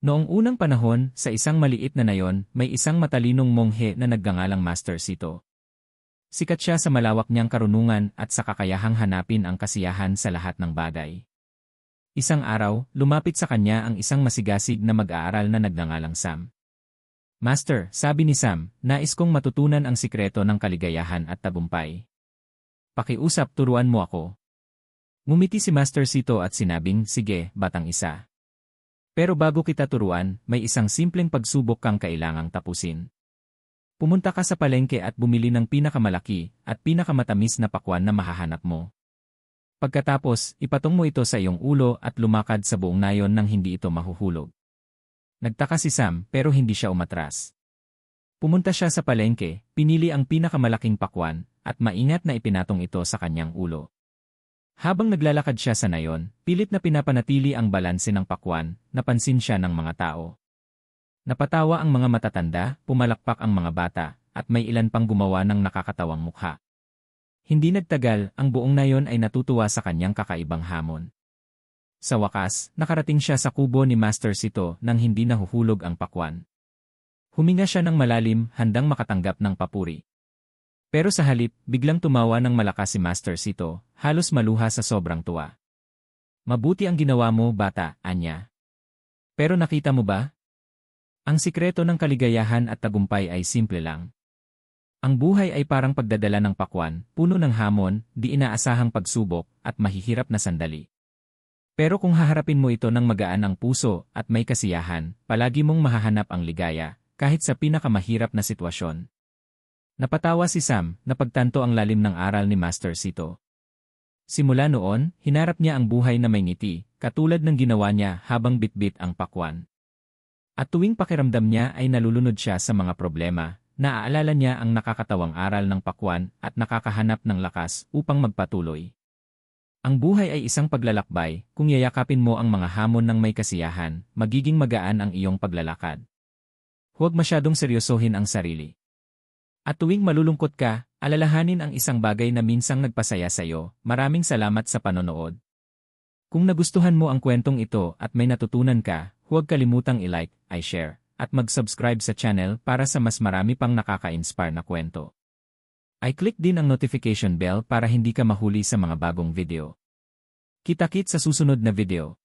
Noong unang panahon, sa isang maliit na nayon, may isang matalinong monghe na nagngangalang Master Sito. Sikat siya sa malawak niyang karunungan at sa kakayahang hanapin ang kasiyahan sa lahat ng bagay. Isang araw, lumapit sa kanya ang isang masigasig na mag-aaral na nagngangalang Sam. Master, sabi ni Sam, nais kong matutunan ang sikreto ng kaligayahan at tagumpay. Pakiusap, turuan mo ako. Ngumiti si Master Sito at sinabing, sige, batang isa. Pero bago kita turuan, may isang simpleng pagsubok kang kailangang tapusin. Pumunta ka sa palengke at bumili ng pinakamalaki at pinakamatamis na pakwan na mahahanap mo. Pagkatapos, ipatong mo ito sa iyong ulo at lumakad sa buong nayon nang hindi ito mahuhulog. Nagtaka si Sam pero hindi siya umatras. Pumunta siya sa palengke, pinili ang pinakamalaking pakwan at maingat na ipinatong ito sa kanyang ulo. Habang naglalakad siya sa nayon, pilit na pinapanatili ang balanse ng pakwan, napansin siya ng mga tao. Napatawa ang mga matatanda, pumalakpak ang mga bata, at may ilan pang gumawa ng nakakatawang mukha. Hindi nagtagal, ang buong nayon ay natutuwa sa kanyang kakaibang hamon. Sa wakas, nakarating siya sa kubo ni Master Sito nang hindi nahuhulog ang pakwan. Huminga siya ng malalim, handang makatanggap ng papuri. Pero sa halip, biglang tumawa ng malakas si Master Sito, halos maluha sa sobrang tuwa. Mabuti ang ginawa mo, bata, anya. Pero nakita mo ba? Ang sikreto ng kaligayahan at tagumpay ay simple lang. Ang buhay ay parang pagdadala ng pakwan, puno ng hamon, di inaasahang pagsubok, at mahihirap na sandali. Pero kung haharapin mo ito ng magaan ang puso at may kasiyahan, palagi mong mahahanap ang ligaya, kahit sa pinakamahirap na sitwasyon. Napatawa si Sam, napagtanto ang lalim ng aral ni Master Sito. Simula noon, hinarap niya ang buhay na may ngiti, katulad ng ginawa niya habang bitbit ang pakwan. At tuwing pakiramdam niya ay nalulunod siya sa mga problema, naaalala niya ang nakakatawang aral ng pakwan at nakakahanap ng lakas upang magpatuloy. Ang buhay ay isang paglalakbay, kung yayakapin mo ang mga hamon ng may kasiyahan, magiging magaan ang iyong paglalakad. Huwag masyadong seryosohin ang sarili. At tuwing malulungkot ka, alalahanin ang isang bagay na minsang nagpasaya sa iyo. Maraming salamat sa panonood. Kung nagustuhan mo ang kwentong ito at may natutunan ka, huwag kalimutang i-like, i-share, at mag-subscribe sa channel para sa mas marami pang nakaka-inspire na kwento. I-click din ang notification bell para hindi ka mahuli sa mga bagong video. Kita-kits sa susunod na video.